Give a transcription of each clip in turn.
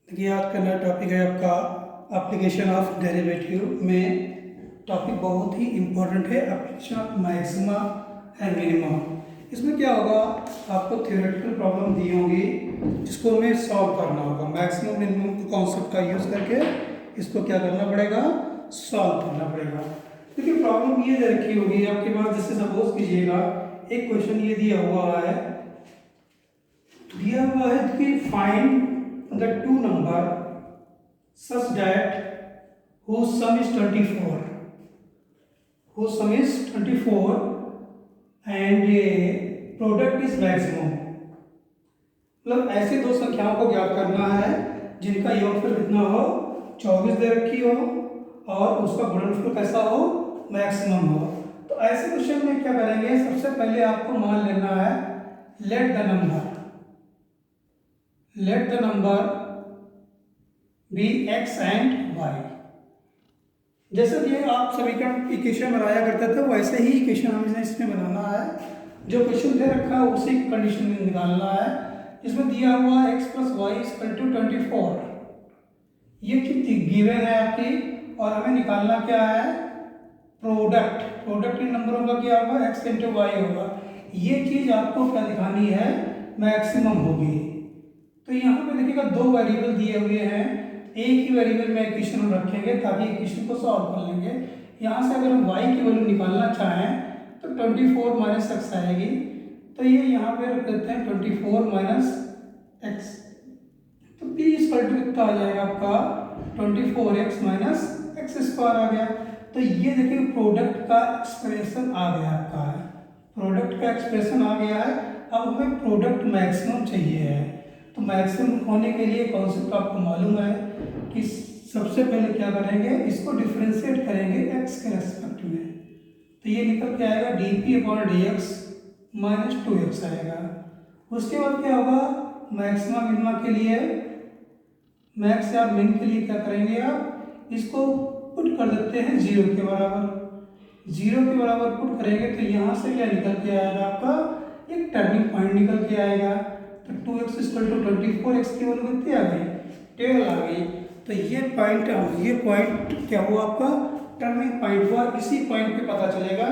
देखिए आज का नया टॉपिक है आपका एप्लीकेशन ऑफ डेरिवेटिव में। टॉपिक बहुत ही इम्पोर्टेंट है, application of maxima and minima. इसमें क्या होगा, आपको थ्योरेटिकल प्रॉब्लम दी होगी जिसको हमें सॉल्व करना होगा। मैक्सिमम मिनिमम कॉन्सेप्ट का यूज़ करके इसको क्या करना पड़ेगा, सॉल्व करना पड़ेगा। देखिए प्रॉब्लम ये दे रखी होगी आपके पास, जैसे सपोज कीजिएगा एक क्वेश्चन ये दिया हुआ है कि find the two number such that whose sum is 24 and product is maximum। मतलब ऐसे दो संख्याओं को ज्ञात करना है जिनका योगफल कितना हो, 24 दे रखी हो और उसका गुणनफल कैसा हो, मैक्सिमम हो। तो ऐसे क्वेश्चन में क्या करेंगे, सबसे पहले आपको मान लेना है let the number be x and y. जैसे कि आप समीकरण इक्वेशन बनाया करते थे वैसे ही इक्वेशन हमें इसमें बनाना है। जो क्वेश्चन दे रखा है उसी कंडीशन में निकालना है। इसमें दिया हुआ x plus y equal to 24, ये कितनी गिवन है आपकी, और हमें निकालना क्या है, प्रोडक्ट इन नंबरों का क्या होगा, x इंटू वाई होगा। ये चीज़ आपको क्या दिखानी है, मैक्सिमम होगी। तो यहाँ पे देखिएगा दो वेरिएबल दिए हुए हैं, एक ही वेरिएबल में इक्वेशन हम रखेंगे ताकि इक्वेशन को सॉल्व कर लेंगे। यहाँ से अगर हम y की वैल्यू निकालना चाहें तो 24 माइनस एक्स आएगी, तो ये यहाँ पे रख देते हैं 24 माइनस एक्स, तो p इक्वल टू कितना आ जाएगा आपका 24x माइनस एक्स स्क्वायर आ गया। तो ये देखिए प्रोडक्ट का एक्सप्रेशन आ गया आपका, प्रोडक्ट का एक्सप्रेशन आ गया है। अब हमें प्रोडक्ट मैक्सिमम चाहिए है, तो मैक्सिमम होने के लिए कॉन्सेप्ट आपको मालूम है कि सबसे पहले क्या करेंगे, इसको डिफरेंशिएट करेंगे x के रेस्पेक्ट में। तो ये निकल के आएगा dp/dx माइनस 2x आएगा। उसके बाद क्या होगा, मैक्सिमा मिनिमा के लिए, मैक्स या मिन के लिए क्या करेंगे, आप इसको पुट कर देते हैं 0 के बराबर। 0 के बराबर पुट करेंगे तो यहाँ से क्या निकल के आएगा, आपका एक टर्निंग पॉइंट निकल के आएगा। तो 2x इक्वल टू 24x की वैल्यू कितनी आ गई, 12 आ गई। तो ये पॉइंट क्या हुआ, आपका टर्निंग पॉइंट हुआ। इसी पॉइंट पे पता चलेगा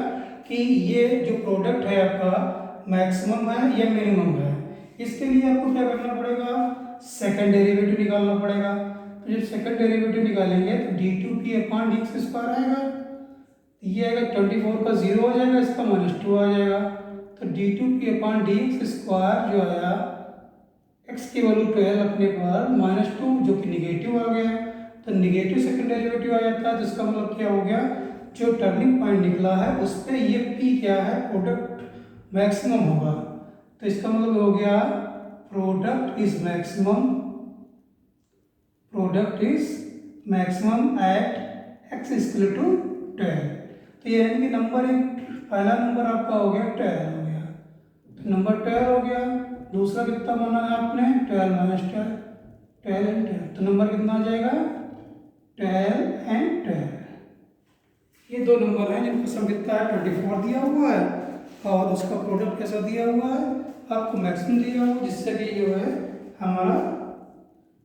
कि ये जो प्रोडक्ट है आपका मैक्सिमम है या मिनिमम है। इसके लिए आपको क्या करना पड़ेगा, सेकंड डेरिवेटिव निकालना पड़ेगा। तो जब सेकंड डेरिवेटिव निकालेंगे तो d2p/dx आएगा, ये आएगा 24 का 0 हो जाएगा, इसका -2 आ जाएगा। तो d2p/dx जो आया, x की वैल्यू 12 रखने पर -2 जो कि निगेटिव आ गया, तो निगेटिव सेकंड डेरिवेटिव आ जाता है। जिसका मतलब क्या हो गया, जो टर्निंग पॉइंट निकला है उस पर ये p क्या है, प्रोडक्ट मैक्सिमम होगा। तो इसका मतलब हो गया product is maximum at x equal to 12। तो ये यानी कि नंबर एक, पहला नंबर आपका हो गया 12 हो गया, तो नंबर 12 हो गया। दूसरा कितना माना है आपने, 12 माइनस 12, 12 एंड 12, तो नंबर कितना आ जाएगा 12 एंड 12। ये दो नंबर हैं जिनका सम कितना है 24 दिया हुआ है और उसका प्रोडक्ट कैसा दिया हुआ है, आपको मैक्सिमम दिया हुआ, जिससे कि जो है हमारा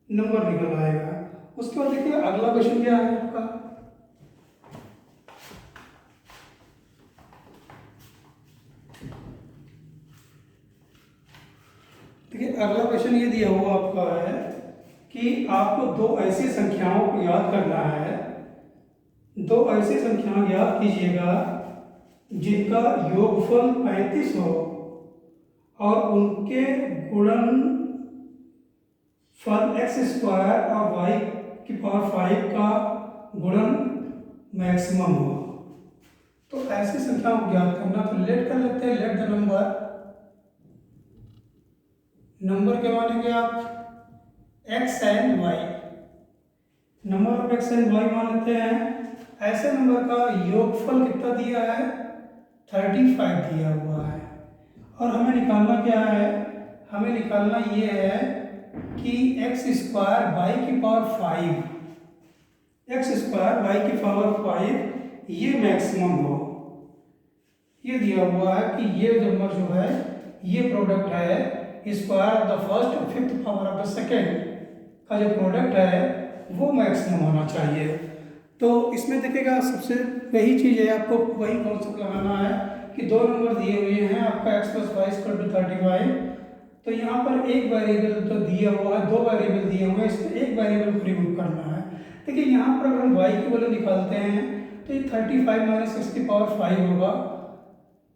नंबर निकल आएगा। उसके बाद देखिए अगला क्वेश्चन क्या है आपका, देखिए अगला क्वेश्चन ये दिया हुआ आपका है कि आपको दो ऐसी संख्याओं को याद करना है, दो ऐसी संख्याएं याद कीजिएगा जिनका योगफल 35 हो और उनके गुणनफल x² और y⁵ का गुणन मैक्सिमम हो। तो ऐसी संख्याओं को ज्ञात करना, तो लेट कर लेते हैं, लेट द नंबर क्या मानेंगे आप, x and y, number of x and y मान लेते हैं। ऐसे नंबर का योगफल कितना दिया है, 35 दिया हुआ है, और हमें निकालना क्या है, हमें निकालना ये है कि x² y⁵ ये मैक्सिमम हो। ये दिया हुआ है कि ये नंबर जो है ये प्रोडक्ट है square of the first fifth power of the second का जो प्रोडक्ट है वो मैक्सिमम होना चाहिए। तो इसमें देखिएगा सबसे वही चीज़ है, आपको वही कॉन्सेप्ट लगाना है कि दो नंबर दिए हुए हैं आपका x + y = 35। तो यहाँ पर एक वेरिएबल तो दिया हुआ है, दो वेरिएबल दिए हुए हैं, इसमें एक वेरिएबल को रिमूव करना है। देखिए यहाँ पर अगर हम y की वैल्यू निकालते हैं तो ये 35 - x⁵ होगा,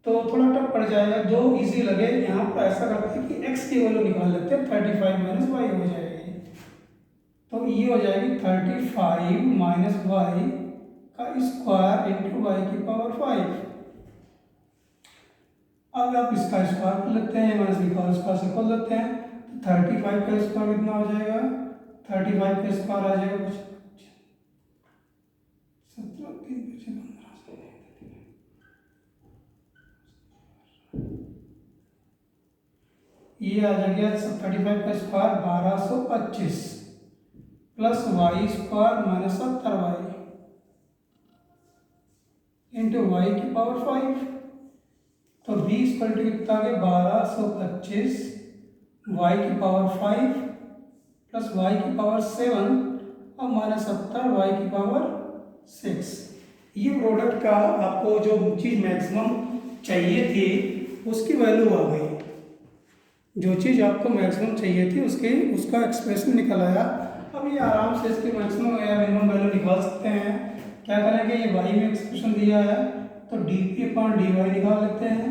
तो थोड़ा टफ पड़ जाएगा। जो इजी लगे यहाँ पर ऐसा करते हैं कि x की वैल्यू निकाल लेते हैं, 35 - y हो जाएगी। तो ये हो जाएगी 35 - y का स्क्वायर इंटू y⁵। अब आप इसका स्क्वायर कर लेते हैं, माइनस का स्क्वायर से खोल लेते हैं, तो 35 का स्क्वायर कितना हो जाएगा? 35 का स्क्वायर आ जाएगा कुछ 17 3 15 ये आ जाएगा 35 का square 1225 plus y² - 70y into y⁵। तो b = कितना आ गया? 1225 y⁵ प्लस y�7 और -70 y�6। ये प्रोडक्ट का आपको जो चीज़ मैक्सिमम चाहिए थी उसकी वैल्यू आ गई। जो चीज़ आपको मैक्सिमम चाहिए थी उसका एक्सप्रेशन निकल आया। अब ये आराम से इसकी मैक्सिमम या मिनिमम वैल्यू निकाल सकते हैं। क्या करेंगे? ये y में एक्सप्रेशन दिया है तो dp/dy निकाल लेते हैं।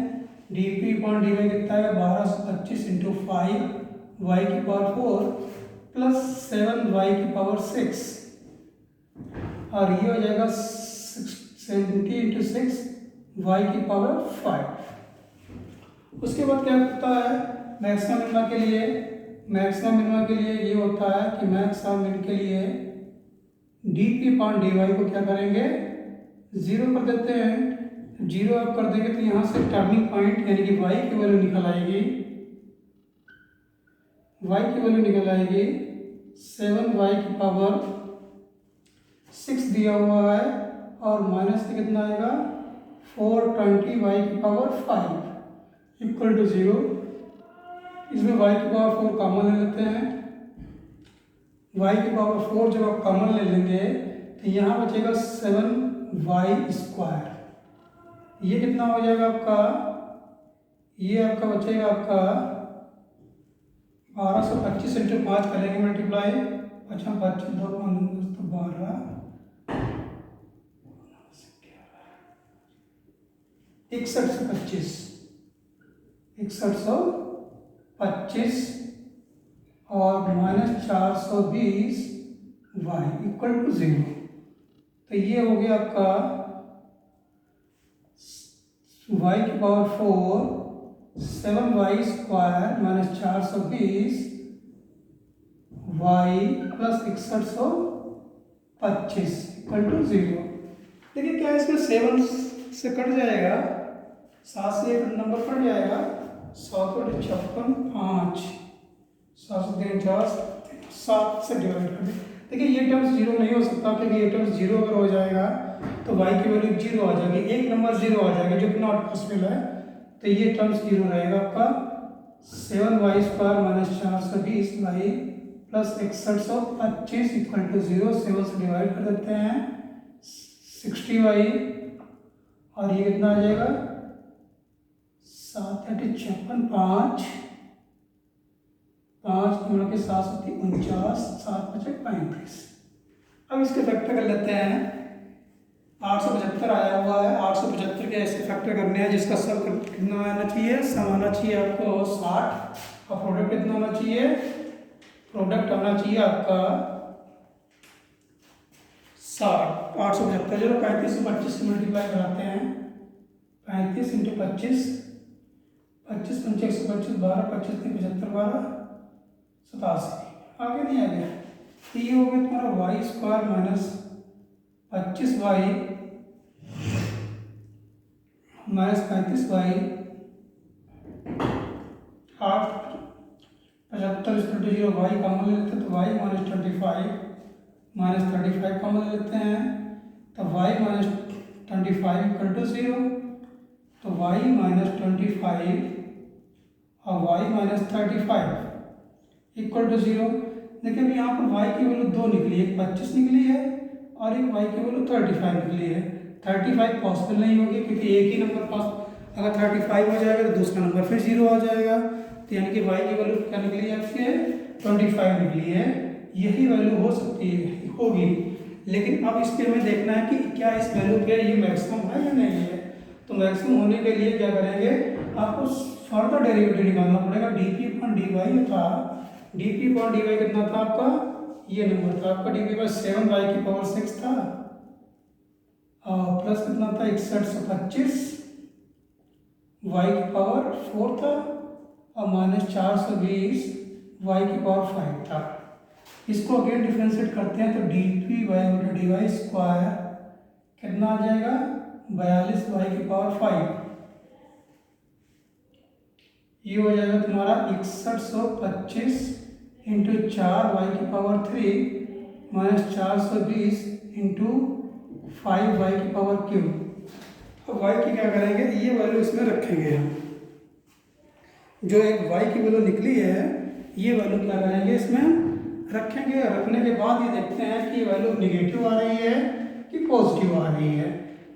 dp/dy कितना है? 1225 × 5 y⁴ प्लस 7 y�6 और ये हो जाएगा 70 × 6 y⁵। उसके बाद क्या होता है? मैक्सिमम मिनिमा के लिए ये होता है कि मैक्सिमम के लिए dp/dy को क्या करेंगे? 0 कर देते हैं। 0 आप कर देंगे तो यहाँ से टर्निंग पॉइंट यानी कि y की वैल्यू निकल आएगी। y की वैल्यू निकल आएगी 7y⁵ दिया हुआ है और माइनस से कितना आएगा? 420 y⁵ इक्वल टू 0। इसमें y⁴ कॉमन ले लेते हैं। y⁴ जब आप कॉमन ले लेंगे तो यहाँ बचेगा 7y²। ये कितना हो जाएगा आपका? ये आपका बचेगा आपका 1225 × 5 करेंगे मल्टीप्लाई। अच्छा 25 2 5 तो 12 6125 और -420 y इक्वल टू 0। तो ये हो गया आपका y⁴ 7y² - 420 y plus 6125 equal to 0। देखिए क्या इसमें 7 से कट जाएगा, 7 से एक नंबर कट जाएगा, 756 5 7 7 से डिवाइड कर दें। देखिए ये टर्म्स 0 नहीं हो सकता क्योंकि ये टर्म्स 0 अगर हो जाएगा तो y की वैल्यू 0 आ जाएगी, एक नंबर 0 आ जाएगा जो कि नॉट पॉसिबल है। तो ये टर्म्स 0 रहेगा आपका 7y² - 420 y plus 6125 equal to 0। 7 से डिवाइड कर देते हैं 60y और ये कितना आ जाएगा? 7 56 5 5 के 7 49 7 5 35। अब इसके फैक्टर कर लेते हैं। 875 आया हुआ है, 875 के ऐसे फैक्टर करने हैं जिसका सब कितना आना चाहिए? सम आना चाहिए आपको 60 और प्रोडक्ट कितना आना चाहिए? प्रोडक्ट आना चाहिए आपका 60। 875 जो 35 से 25 से मल्टीप्लाई कराते हैं, 35 × 25 25 × 125 12 25 × 75 12 87। आगे नहीं आ गया तो ये हो गया तुम्हारा y² - 25y - 35y 8 75 = 0 y common ले लेते हैं तो y - 25 - 35 कॉमन ले लेते हैं तो y - 25 इक्वल टू 0। तो y - 25 और y - 35 इक्वल टू 0। देखिए अभी यहाँ पर y की वैल्यू 2 निकली, एक 25 निकली है और एक y की वैल्यू 35 निकली है। 35 पॉसिबल नहीं होगी क्योंकि एक ही नंबर पास अगर 35 हो जाएगा तो दूसरा नंबर फिर 0 आ जाएगा। तो यानी कि y की वैल्यू क्या निकली है आपकी है 25 निकली है, यही वैल्यू हो सकती है होगी। लेकिन अब इसके हमें देखना है कि क्या इस वैल्यू पे ये मैक्सिमम है या नहीं है। तो मैक्सिमम होने के लिए क्या करेंगे, आपको फर्दर डेरिवेटिव निकालना पड़ेगा। dp अपॉन dy था, dp अपॉन dy कितना था आपका, ये नंबर था आपका dp पर 7y की पावर 6 था और प्लस कितना था 6125 y की पावर 4 था और माइनस 420 y की पावर 5 था। इसको अगेन डिफ्रेंशिएट करते हैं तो dp/dy स्क्वायर कितना आ जाएगा 42 y की पावर 5, ये हो जाएगा तुम्हारा 6125 इंटू 4 y की पावर 3 माइनस 420 इंटू 5 y की पावर क्यूब। अब y की क्या करेंगे, ये वैल्यू इसमें रखेंगे हम, जो एक y की वैल्यू निकली है ये वैल्यू क्या करेंगे इसमें रखेंगे। रखने के बाद ये देखते हैं कि वैल्यू निगेटिव आ रही है कि पॉजिटिव आ रही है।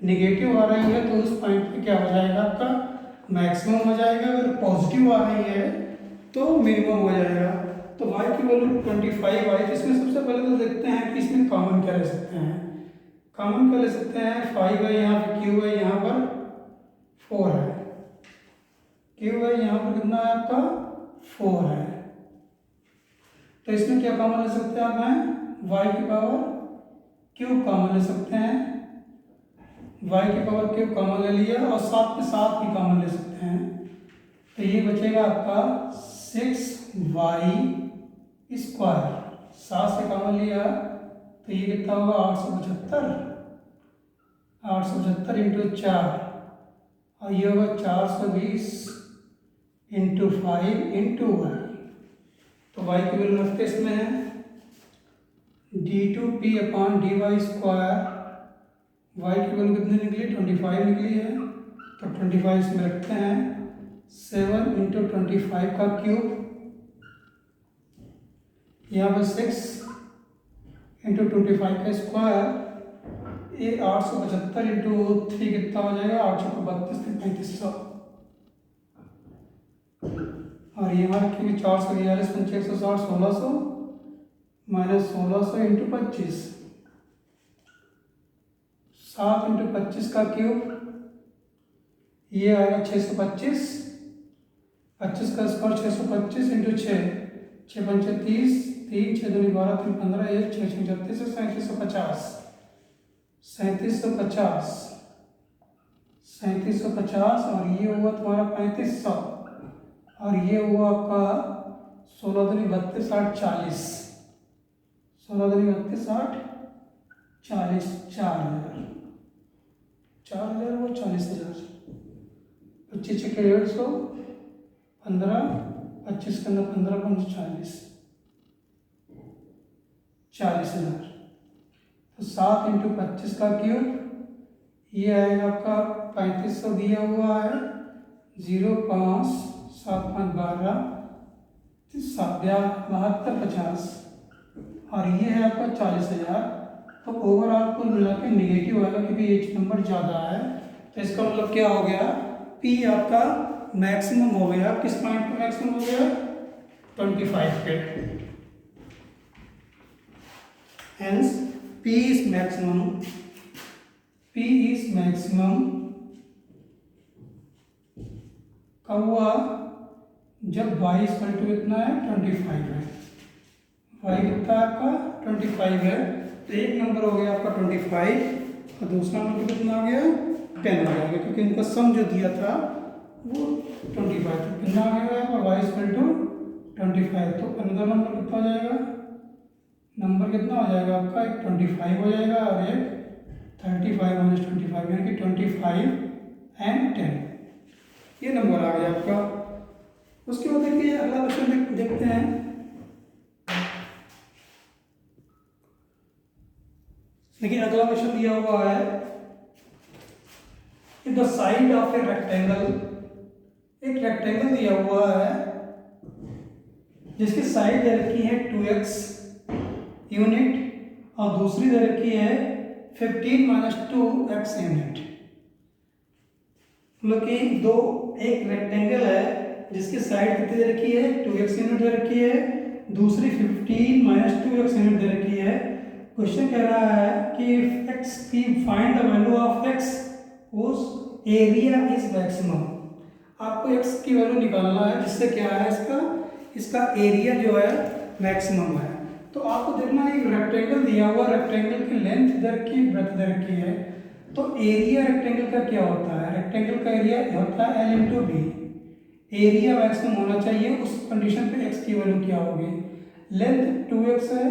निगेटिव आ रही है तो उस पॉइंट पे क्या हो जाएगा आपका मैक्सिमम हो जाएगा, अगर पॉजिटिव आ रही है तो मिनिमम हो जाएगा। तो y की वैल्यू 25 आई, तो इसमें सबसे पहले तो देखते हैं कि इसमें कॉमन क्या ले सकते हैं। कॉमन क्या ले सकते हैं, 5 है यहाँ पर, क्यू है यहाँ पर 4 है, क्यू है यहाँ पर कितना है आपका 4 है। तो इसमें क्या कॉमन ले सकते हैं आप, y की पावर क्यूब कॉमन ले सकते हैं, y की पावर क्यूब कॉमन ले लिया और साथ में 7 भी कॉमन ले सकते हैं। तो ये बचेगा आपका 6y स्क्वायर, 7 से कॉमन लिया तो ये कितना होगा 875 इंटू 4 और ये होगा 420 इंटू 5 इंटू y। तो y की वैल्यू रखते इसमें है d2p upon dy square, y की वैल्यू कितनी निकली 25 निकली है तो 25 इसमें रखते हैं, 7 इंटू 25 का क्यूब, यहाँ पर 6 इंटू 25 का स्क्वायर, ये 875 इंटू 3 कितना हो जाएगा 832 3500 और यहाँ रखेंगे 442 पंचे 160 1600 माइनस 1600 इंटू 25, 7 इंटू 25 का क्यूब, ये आएगा 625, 25 का स्क्वायर 625 इंटू 6, 6 पंचे 30, 3 6 दूनी 12 3 15 1 6 6 36 3750, 3750 3750 और ये हुआ तुम्हारा 3500 और ये हुआ आपका 16 दूनी 32 8 40, 16 दूनी 32 8 40, 4000, 4000 वो 40000, 25 छः 150, 15 25 के अंदर 15 5 40, 40000। तो 7 इंटू 25 का क्यूब, ये आएगा आपका 3500 दिया हुआ है, 0 5 7 5 12 72 50 और ये है आपका 40000। तो ओवरऑल कुल मिला के निगेटिव आएगा क्योंकि एच नंबर ज़्यादा है। तो इसका मतलब क्या हो गया, P आपका मैक्सिमम हो गया, किस पॉइंट पे मैक्सिमम हो गया 25 पे। Hence P is maximum, P is maximum कब हुआ, जब y इक्वल टू कितना है 25 है, y कितना है आपका 25 है। तो एक नंबर हो गया आपका 25 और दूसरा नंबर कितना आ गया 10 हो गया, क्योंकि इनका सम जो दिया था वो 25 था। कितना आ गया आपका y इक्वल टू 25, तो अनदर नंबर कितना हो जाएगा, नंबर कितना हो जाएगा आपका, एक 25 हो जाएगा और एक 35 माइनस 25 यानी कि 25 एंड 10, ये नंबर आ गया आपका। उसके बाद देखिए अगला क्वेश्चन देखते हैं। देखिए अगला क्वेश्चन दिया हुआ है, the side of a rectangle, एक रेक्टेंगल दिया हुआ है जिसकी साइड दे रखी है 2x यूनिट और दूसरी दे रखी है 15 माइनस 2x यूनिट। मतलब कि एक रेक्टेंगल है जिसकी साइड कितनी दे रखी है 2x यूनिट दे रखी है, दूसरी 15 माइनस 2x यूनिट दे रखी है। क्वेश्चन कह रहा है कि x की find the value of x उस एरिया इज मैक्सिमम। आपको x की वैल्यू निकालना है जिससे क्या है इसका एरिया जो है मैक्सिमम है। तो आपको देखना है एक रेक्टेंगल दिया हुआ, रेक्टेंगल की लेंथ दे रखी, ब्रेड्थ दे रखी है। तो एरिया रेक्टेंगल का क्या होता है? रेक्टेंगल का एरिया होता है L into D. Area maximum होना चाहिए, उस कंडीशन पे x की वैल्यू क्या होगी? लेंथ 2x है,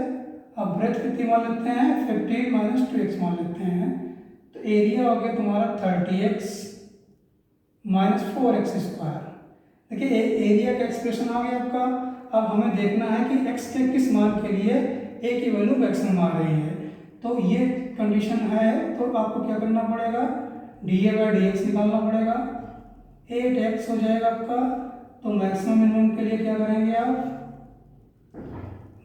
अब ब्रेथ कितनी मान लेते हैं 15 माइनस 2x मान लेते हैं। तो एरिया हो गया तुम्हारा 30x माइनस 4x स्क्वायर। देखिए एरिया का एक्सप्रेशन आ गया आपका। अब हमें देखना है कि x के किस मान के लिए a की वैल्यू मैक्सिमम आ रही है। तो ये कंडीशन है, तो आपको क्या करना पड़ेगा, dA/dx निकालना पड़ेगा। 8x हो जाएगा आपका। तो मैक्सिमम मिनिमम के लिए क्या करेंगे आप,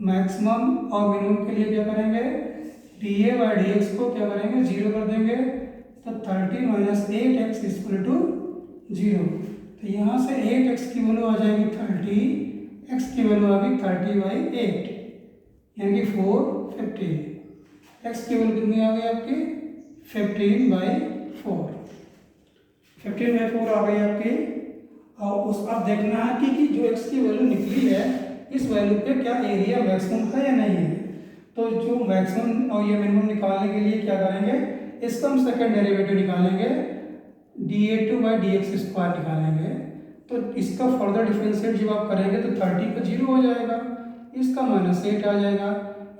मैक्सिमम और मिनिमम के लिए क्या करेंगे, dA/dx को क्या करेंगे 0 कर देंगे। तो 30 माइनस 8x इक्वल टू 0। तो यहाँ से 8x की वैल्यू आ जाएगी 30, x की वैल्यू आ गई 30/8 यानी कि 450। x की वैल्यू कितनी आ गई आपकी 15/4, 15/4 आ गई आपकी। और उस अब देखना है कि जो x की वैल्यू निकली है इस वैल्यू पे क्या एरिया मैक्सिमम है या नहीं है। तो जो मैक्सिमम और ये मिनिमम निकालने के लिए क्या करेंगे, इसका हम सेकंड डेरिवेटिव निकालेंगे, dA2/dx स्क्वायर निकालेंगे। तो इसका फर्दर डिफरेंशिएट जब आप करेंगे तो 30 का 0 हो जाएगा, इसका -8 आ जाएगा,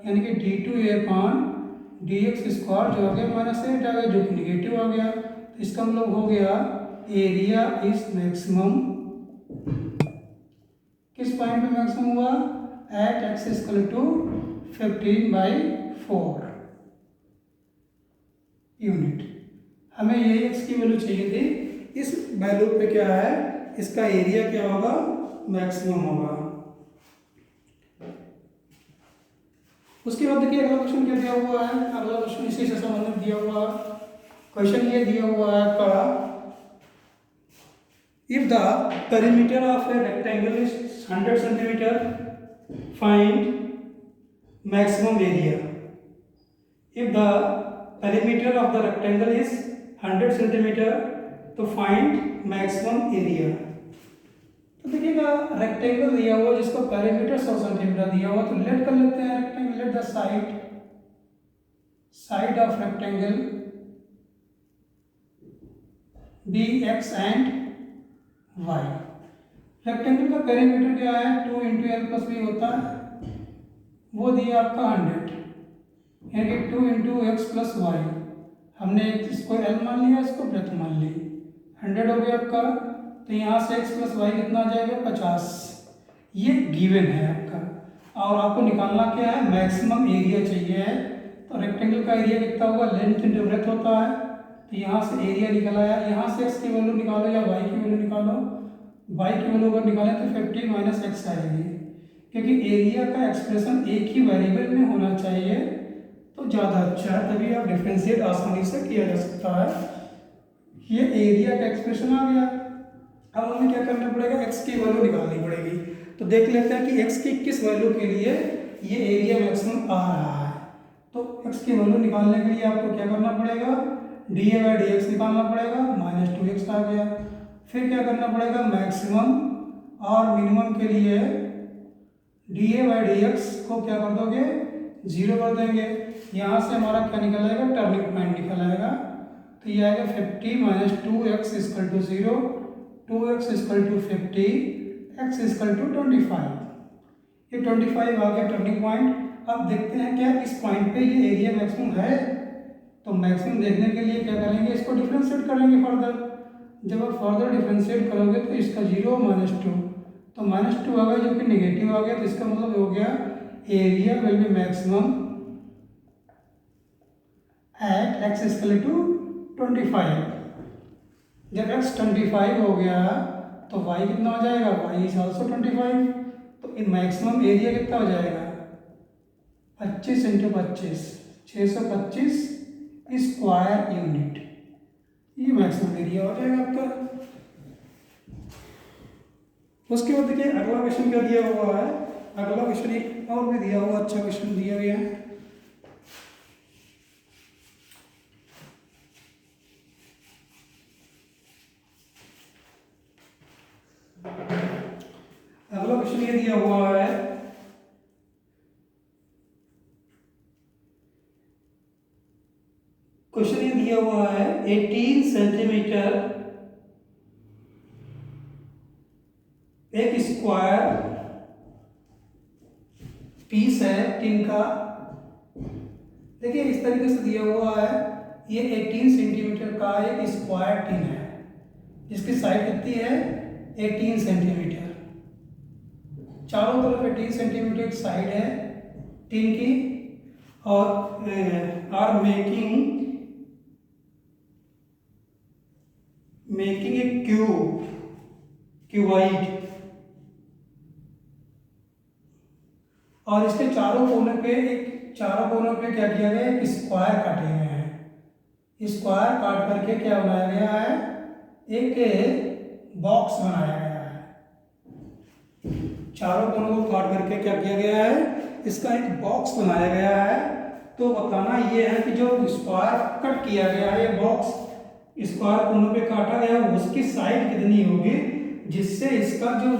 यानी कि d2a/dx स्क्वायर जो हो गया -8 आ गया, जो कि निगेटिव आ गया। तो इसका मतलब हो गया एरिया इज मैक्सिमम, किस पॉइंट पे मैक्सिमम हुआ, at x equal to 15/4 unit. हमें यही x की वैल्यू चाहिए थी, इस वैल्यू पे क्या है, इसका एरिया क्या होगा, मैक्सिमम होगा। उसके बाद देखिए अगला क्वेश्चन क्या दिया हुआ है। अगला क्वेश्चन इसी से संबंधित दिया हुआ क्वेश्चन ये दिया हुआ है आपका, if the perimeter of a rectangle is 100 centimetre find maximum area. If the perimeter of the rectangle is 100 centimetre तो फाइंड मैक्सिमम एरिया। तो देखिएगा रेक्टेंगल दिया हुआ जिसका पेरीमीटर 100 सेंटीमीटर दिया हुआ, तो लेट कर लेते हैं rectangle, let the side of rectangle be x and y। Rectangle का पेरीमीटर क्या है 2 × l + b होता है, वो दिया आपका 100 यानी कि 2 × x + y। हमने इसको l मान लिया, इसको ब्रेथ मान ली, 100 हो गया आपका। तो यहाँ से x + y कितना आ जाएगा 50। ये गिवन है आपका, और आपको निकालना क्या है, मैक्सिमम एरिया चाहिए है। तो रेक्टेंगल का एरिया कितना होगा, लेंथ इंटू ब्रेथ होता है। तो यहाँ से एरिया निकल आया, यहाँ से x की वैल्यू निकालो या y की वैल्यू निकालो। y की वैल्यू अगर निकालें तो 50 माइनस x आएगी, क्योंकि एरिया का एक्सप्रेशन एक ही वेरिएबल में होना चाहिए तो ज़्यादा अच्छा है, तभी आप डिफ्रेंशिएट आसानी से किया जा सकता है। ये एरिया का एक्सप्रेशन आ गया। अब हमें क्या करना पड़ेगा, x की वैल्यू निकालनी पड़ेगी। तो देख लेते हैं कि x की किस वैल्यू के लिए ये एरिया मैक्सिमम आ रहा है। तो x की वैल्यू निकालने के लिए आपको क्या करना पड़ेगा, dA/dx निकालना पड़ेगा, -2x आ गया। फिर क्या करना पड़ेगा, मैक्सिमम और मिनिमम के लिए dA/dx को क्या कर दोगे 0 कर देंगे। यहाँ से हमारा क्या निकल आएगा, टर्निंग पॉइंट निकल आएगा। तो ये आएगा 50 minus 2x equal to 0, 2x equal to 50, x equal to 25। ये 25 आ गया टर्निंग पॉइंट। अब देखते हैं क्या इस पॉइंट पे ये एरिया मैक्सिमम है। तो मैक्सिमम देखने के लिए क्या करेंगे, इसको डिफ्रेंशिएट करेंगे फर्दर। जब आप फर्दर डिफ्रेंशिएट करोगे तो इसका 0 -2, तो -2 आ गया जो कि नेगेटिव आ गया। तो इसका मतलब हो गया area will be maximum at x equal to 25। जब x 25 हो गया तो y कितना हो जाएगा, y इज ऑल्सो 25। तो ये मैक्सिमम एरिया कितना हो जाएगा 25 इंटू 25 625 स्क्वायर यूनिट, ये मैक्सिमम एरिया हो जाएगा आपका। उसके बाद देखिए अगला क्वेश्चन क्या दिया हुआ है, अगला क्वेश्चन एक और भी दिया हुआ अच्छा क्वेश्चन दिया गया है। अगला क्वेश्चन ये दिया हुआ है, क्वेश्चन ये दिया हुआ है 18 सेंटीमीटर एक स्क्वायर पीस है टिन का। देखिए इस तरीके से दिया हुआ है, ये 18 सेंटीमीटर का एक स्क्वायर टिन है जिसकी साइड कितनी है 18 सेंटीमीटर, चारों तरफ 18 सेंटीमीटर की साइड है टिन की, और आर मेकिंग ए क्यूबाइड, और इसके चारों कोनों पे क्या किया गया, एक स्क्वायर काटे गए हैं। स्क्वायर काट करके क्या बनाया गया है, एक बॉक्स बनाया गया है। चारों कोनों को काट करके क्या किया गया है, इसका एक बॉक्स बनाया गया है। तो बताना ये है कि जो स्क्वायर कट किया गया है, ये बॉक्स स्क्वायर कोनों पे काटा गया है, उसकी साइड कितनी होगी जिससे इसका जो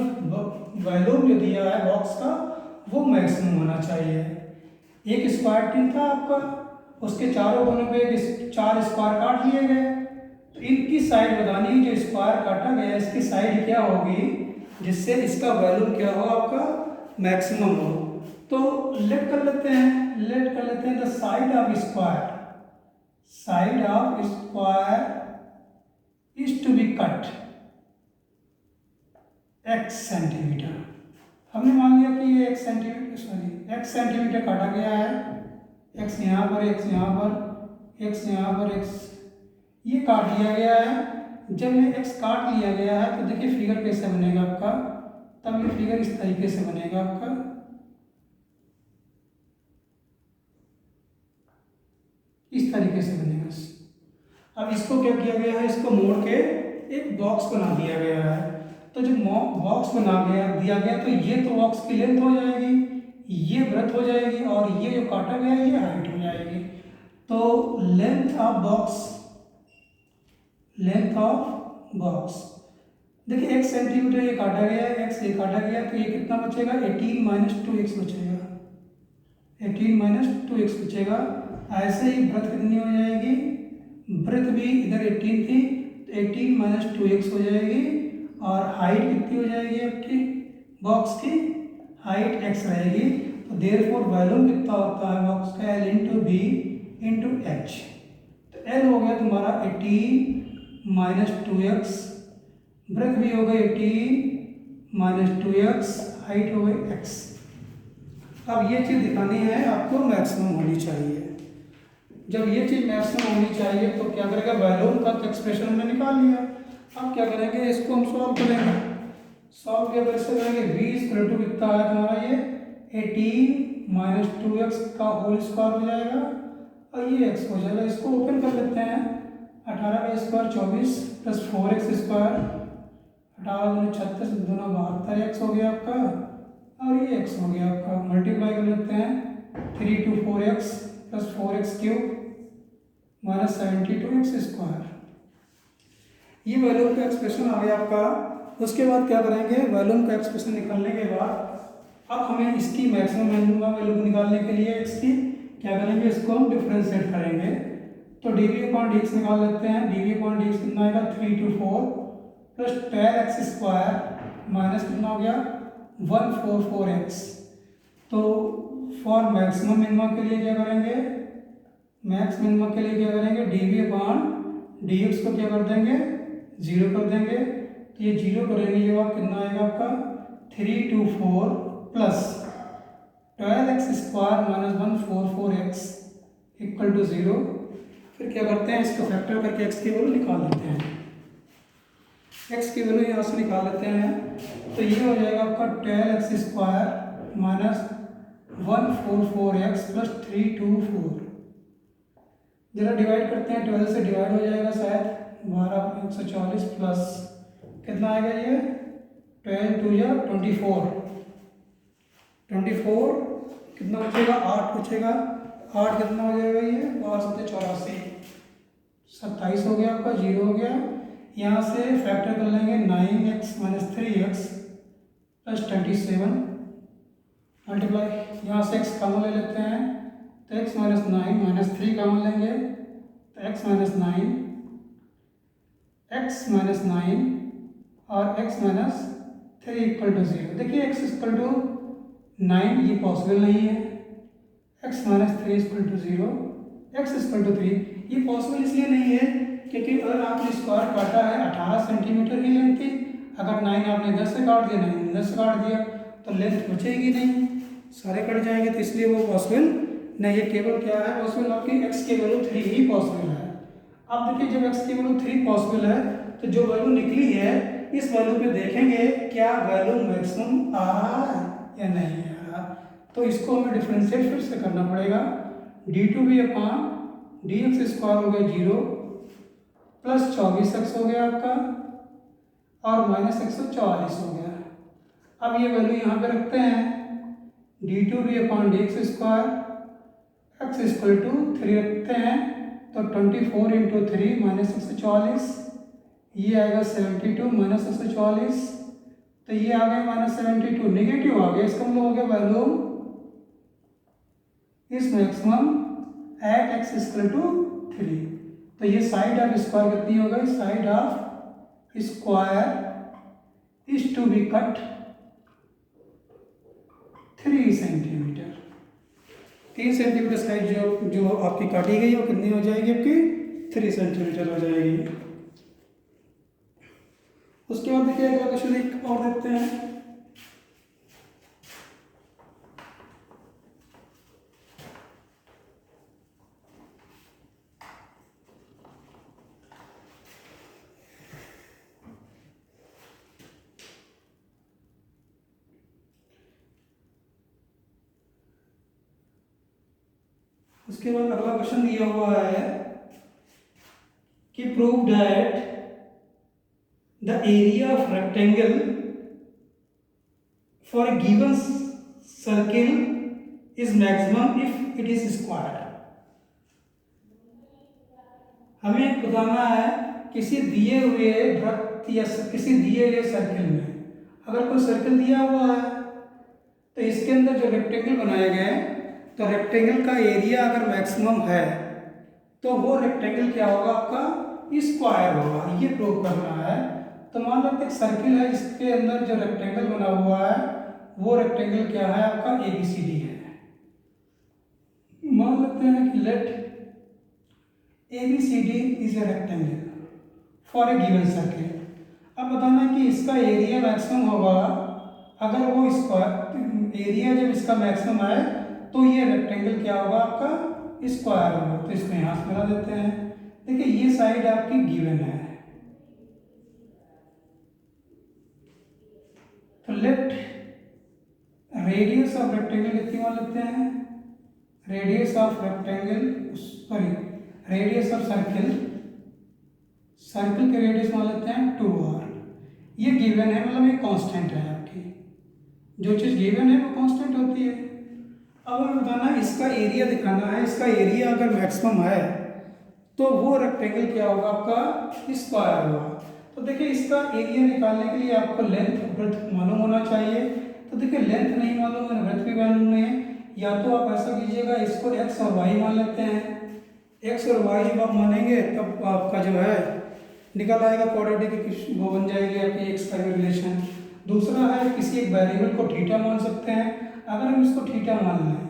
वॉल्यूम जो दिया है बॉक्स का वो मैक्सिमम होना चाहिए। एक स्क्वायर टिन था आपका, उसके चारों कोनों पे 4 स्क्वायर काट लिए गए, तो इनकी साइड बतानी, जो स्क्वायर काटा गया इसकी साइड क्या होगी जिससे इसका वॉल्यूम क्या हो आपका मैक्सिमम हो। तो लेट कर लेते हैं the side of square is to be cut x centimetre. हमने मान लिया कि ये x सेंटीमीटर काटा गया है, x यहाँ पर, x यहाँ पर, x यहाँ पर, x ये काट लिया गया है। जब ये x काट लिया गया है तो देखिए फिगर कैसे बनेगा आपका, तब ये फिगर इस तरीके से बनेगा आपका। इस तरीके से बनेगा। अब इसको क्या किया गया है, इसको मोड़ के एक बॉक्स बना दिया गया है। तो जब बॉक्स दिया गया तो ये तो बॉक्स की लेंथ हो जाएगी, ये ब्रेथ हो जाएगी, और ये जो काटा गया है ये हाइट हो जाएगी। तो लेंथ ऑफ बॉक्स देखिए 1 सेंटीमीटर ये काटा गया है, x ये काटा गया, तो ये कितना बचेगा 18 माइनस 2x बचेगा, 18 माइनस 2x बचेगा। ऐसे ही ब्रेथ कितनी हो जाएगी, ब्रेथ भी इधर 18 थी तो 18 माइनस 2x हो जाएगी, और हाइट कितनी हो जाएगी आपकी बॉक्स की, हाइट x रहेगी। तो देयरफॉर वॉल्यूम कितना होता है बॉक्स का, L into B into H. तो L हो गया तुम्हारा 18 माइनस 2x, ब्रेथ भी हो गई 18 माइनस 2x, हाइट हो गई x। अब ये चीज़ दिखानी है आपको मैक्सिमम होनी चाहिए। जब ये चीज़ मैक्सिमम होनी चाहिए तो क्या करेगा, वॉल्यूम का तो एक्सप्रेशन हमने निकाल लिया। अब क्या करेंगे, इसको हम सॉल्व करेंगे। सॉल्व किया कैसे करेंगे, v इक्वल टू कितना है तुम्हारा ये 18 माइनस 2x का होल स्क्वायर हो जाएगा, और ये x हो जाएगा। इसको ओपन कर लेते हैं, 18 का स्क्वायर 24 प्लस 4x स्क्वायर, 18 दूनी 36 दूना 72x हो गया आपका, और ये x हो गया आपका। मल्टीप्लाई कर लेते हैं, 3 to 4x plus 4x cube minus 72x square. ये वॉल्यूम का एक्सप्रेशन आ गया आपका। उसके बाद क्या करेंगे, वॉल्यूम का एक्सप्रेशन निकालने के बाद अब हमें इसकी मैक्सिमम मिनिमम वैल्यू निकालने के लिए इसकी क्या करेंगे, इसको हम डिफरेंशिएट करेंगे। तो dv/dx निकाल लेते हैं। dv/dx कितना आएगा 3 to 4 plus 12x square minus कितना हो गया 144x। तो फॉर मैक्सिमम मिनिमम के लिए क्या करेंगे, मैक्स मिनिमम के लिए क्या करेंगे, dv/dx को क्या कर देंगे 0 कर देंगे। तो ये 0 करेंगे, ये बात कितना आएगा आपका 3 to 4 plus 12x square minus 144x equal to 0। फिर क्या करते हैं, इसको फैक्टर करके x की वैल्यू निकाल लेते हैं। एक्स की वैल्यू यहाँ से निकाल लेते हैं, तो ये हो जाएगा आपका 12x² माइनस 144x प्लस 324। जरा डिवाइड करते हैं, 12 से डिवाइड हो जाएगा शायद, 12 140 प्लस कितना आएगा ये 12 2 या 24, 24 कितना बचेगा 8 बचेगा, 8 कितना हो जाएगा ये 12 27 हो गया आपका, 0 हो गया। यहाँ से फैक्टर कर लेंगे 9x minus 3x plus 27 multiply, यहाँ से x कॉमन ले लेते हैं तो x माइनस 9 माइनस 3 कॉमन लेंगे तो x माइनस 9 और x माइनस 3 इक्वल टू 0। देखिए x इक्वल टू 9 ये पॉसिबल नहीं है, x minus 3 equal to 0, x equal to 3 ये पॉसिबल इसलिए नहीं है क्योंकि अगर आपने स्क्वायर काटा है 18 सेंटीमीटर की लेंथ थी, अगर 9 आपने 10 से काट दिया, 9 10 से काट दिया तो लेंथ बचेगी नहीं, सारे कट जाएंगे, तो इसलिए वो पॉसिबल नहीं है। केवल क्या है पॉसिबल, आपकी x की वैल्यू 3 ही पॉसिबल है। अब देखिए जब x की वैल्यू 3 पॉसिबल है तो जो वैल्यू निकली है इस वैल्यू पे देखेंगे क्या वैल्यू मैक्सिमम आ रहा है या नहीं आ रहा, तो इसको हमें डिफरेंशिएट फिर से करना पड़ेगा। d2b अपान dx² हो गया 0 प्लस 24x हो गया आपका और माइनस 144 हो गया। अब ये वैल्यू यहाँ पे रखते हैं, d2b upon dx² x equal to 3 रखते हैं तो 24 इंटू 3 माइनस 144, ये आएगा 72 माइनस 144, तो ये आ गया माइनस 72, नेगेटिव आ गया, इसका मतलब हो गया वैल्यू इस maximum at x equal to 3। तो ये साइड ऑफ स्क्वायर कितनी हो गई, side of square is to be cut 3 centimetre. 3 centimetre side जो आपकी काटी गई वो कितनी हो जाएगी, आपकी 3 सेंटीमीटर हो जाएगी। उसके बाद देखिए अगला क्वेश्चन एक और देखते हैं। उसके बाद अगला क्वेश्चन दिया हुआ है कि prove that the area of rectangle for a given circle is maximum if it is square. हमें बताना है किसी दिए हुए वृत्त या किसी दिए हुए सर्किल में, अगर कोई सर्किल दिया हुआ है तो इसके अंदर जो रेक्टेंगल बनाए गए तो रेक्टेंगल का एरिया अगर मैक्सिमम है तो वो रेक्टेंगल क्या होगा, आपका स्क्वायर होगा, ये प्रूव करना है। तो मान लो एक सर्किल है, इसके अंदर जो रेक्टेंगल बना हुआ है वो रेक्टेंगल क्या है, आपका ABCD है। मान लेते हैं कि let ABCD is a rectangle for a given circle. अब बताना है कि इसका एरिया मैक्सिमम होगा, अगर वो स्क्वायर एरिया जब इसका मैक्सिमम है तो ये रेक्टेंगल क्या होगा, आपका स्क्वायर होगा। तो इसको यहाँ से मिला देते हैं। देखिए ये साइड आपकी गिवन है, तो लेट रेडियस ऑफ रेक्टेंगल कितनी मान लेते हैं, radius of rectangle sorry radius of circle, circle के रेडियस मान लेते हैं 2r। ये गिवन है, मतलब ये कांस्टेंट है आपकी, जो चीज़ गिवन है वो कांस्टेंट होती है। अब हमें बताना इसका एरिया दिखाना है, इसका एरिया अगर मैक्सिमम है तो वो रेक्टेंगल क्या होगा, आपका स्क्वायर होगा। तो देखिए इसका एरिया निकालने के लिए आपको लेंथ ब्रेड्थ मालूम होना चाहिए। तो देखिए लेंथ नहीं मालूम है, ब्रेड्थ भी मालूम नहीं है, या तो आप ऐसा कीजिएगा इसको x और y मान लेते हैं। x और y जब आप मानेंगे तब आपका जो है निकल आएगा क्वाड्रेटिक की वो बन जाएगी आपकी x का रिलेशन। दूसरा है किसी एक वेरिएबल को थीटा मान सकते हैं। अगर हम इसको थीटा मान लें,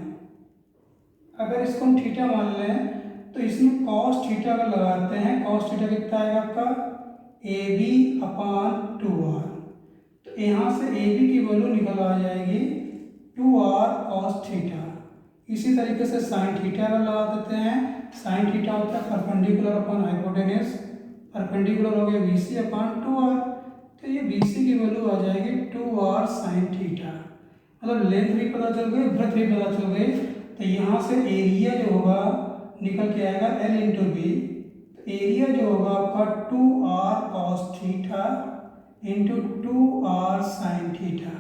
अगर इसको हम थीटा मान लें तो इसमें कॉस थीटा अगर लगाते हैं, कॉस थीटा कितना आएगा आपका AB अपान 2r। तो यहाँ से AB की वैल्यू निकल आ जाएगी 2r कॉस थीटा। इसी तरीके से साइन थीटा अगर लगा देते हैं, साइन थीटा होता है परपेंडिकुलर अपॉन हाइपोटेन्यूज, परपेंडिकुलर हो गया BC अपान 2r। तो ये बी सी की वैल्यू आ जाएगी 2r sin थीटा। मतलब लेंथ भी पता चल गई, ब्रेथ भी पता चल गई। तो यहाँ से एरिया जो होगा निकल के आएगा L इंटू बी। तो एरिया जो होगा आपका 2r cos theta into 2r sin theta.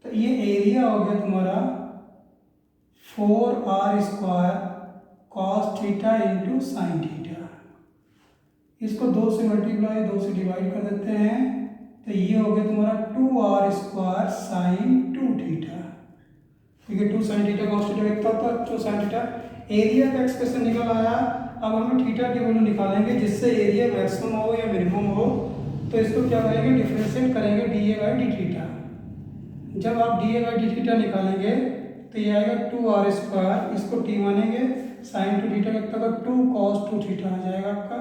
तो ये एरिया हो गया तुम्हारा 4r square cos theta into sine theta. इसको 2 से मल्टीप्लाई 2 से डिवाइड कर देते हैं। तो ये हो गया तुम्हारा 2r स्क्वायर साइन 2 थीटा। ठीक है, 2 साइन थीटा cos थीटा कितना होता है 2 साइन थीटा। एरिया का एक्सप्रेशन निकल आया। अब हमें थीटा की वैल्यू निकालेंगे जिससे एरिया मैक्सिमम हो या मिनिमम हो। तो इसको क्या करेंगे, डिफरेंशिएट करेंगे dA बाई डी थीटा। जब आप dA बाई डी थीटा निकालेंगे तो ये आएगा 2r स्क्वायर, इसको t मानेंगे, साइन 2 थीटा कितना होगा 2 cos 2 थीटा आ जाएगा आपका।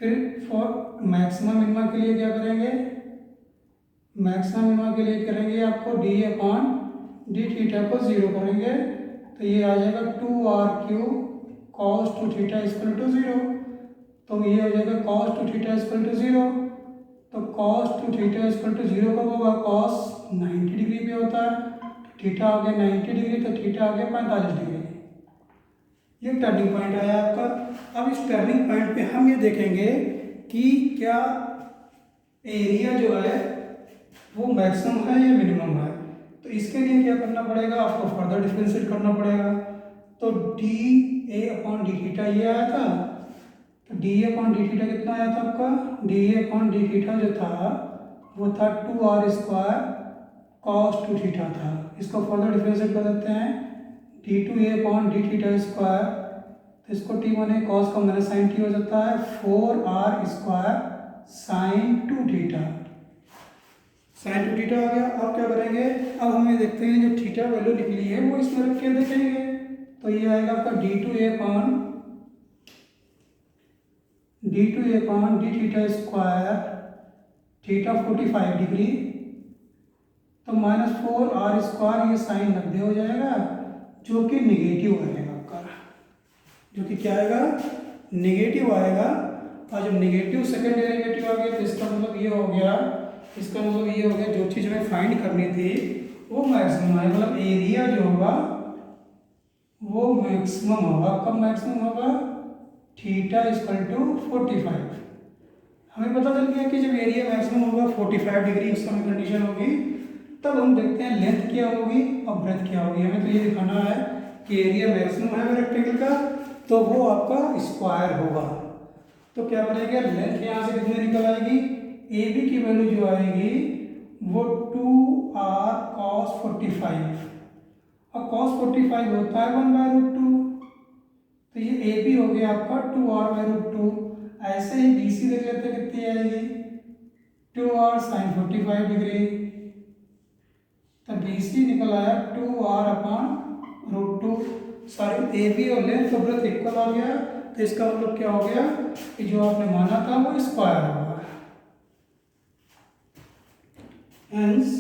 फिर फॉर मैक्सिमम मिनिमा के लिए क्या करेंगे, मैक्सिमम मिनिमा के लिए करेंगे आपको डी अपॉन डी थीटा को 0 करेंगे। तो ये आ जाएगा 2r³ cos 2 theta equal to 0। तो ये हो जाएगा cos 2 थीटा इक्वल टू 0। तो cos 2 थीटा इक्वल टू 0 कब होगा, cos 90 डिग्री पे होता है। तो थीटा आ गया 90 डिग्री, तो थीटा आ गया 45 डिग्री। ये टर्निंग पॉइंट आया आपका। अब इस टर्निंग पॉइंट पे हम ये देखेंगे कि क्या एरिया जो है वो मैक्सिमम है या मिनिमम है। तो इसके लिए क्या करना पड़ेगा, आपको फर्दर डिफरेंशिएट करना पड़ेगा। तो D A upon D theta ये आया था। तो D A upon D theta कितना आया था आपका, D A upon D theta जो था वो था 2r स्क्वायर cos 2 थीटा था। इसको फर्दर डिफरेंशिएट कर देते हैं, d2a upon D theta square. तो इसको t माने cos का माइनस साइन t हो जाता है 4r square sine 2 theta. Sine 2 theta आ गया। अब क्या करेंगे, अब हम ये देखते हैं जो थीटा वैल्यू निकली है वो इसमें रख के देखेंगे। तो ये आएगा आपका d2a upon D theta square theta 45 degree. तो माइनस 4r स्क्वायर, ये साइन 90 हो जाएगा जो कि निगेटिव आएगा आपका, जो कि क्या आएगा, निगेटिव आएगा। और जब निगेटिव सेकंड डेरिवेटिव आ गया तो इसका मतलब ये हो गया, इसका मतलब ये हो गया जो चीज़ हमें फाइंड करनी थी वो मैक्सिमम है। मतलब एरिया जो होगा वो मैक्सिमम होगा। कब मैक्सिमम होगा, थीटा इक्वल टू 45। हमें पता चल गया कि जब एरिया मैक्सिमम होगा 45 डिग्री उस समय कंडीशन होगी, तब हम देखते हैं लेंथ क्या होगी और ब्रेथ क्या होगी। हमें तो ये दिखाना है कि एरिया मैक्सिमम है रेक्टेंगल का तो वो आपका स्क्वायर होगा। तो क्या बनेगा, लेंथ यहाँ से कितनी निकल आएगी, ए बी की वैल्यू जो आएगी वो 2r cos 45। और cos 45 होता है 1/√2। तो ये ए बी हो गया आपका 2r/√2। ऐसे ही बी सी देख लेते हैं कितनी आएगी, 2r sin 45 डिग्री। तो बी सी निकल आया 2r/√2। सॉरी, ए बी और लेंथ और ब्रेथ इक्वल आ गया। तो इसका मतलब क्या हो गया कि जो आपने माना था वो स्क्वायर होगा। Hence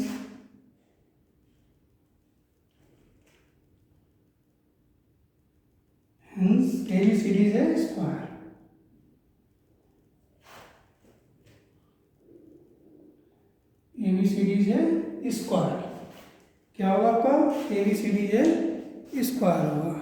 ABCD is a square। ABCD is a square. क्या होगा आपका, ABCD is a स्क्वायर होगा।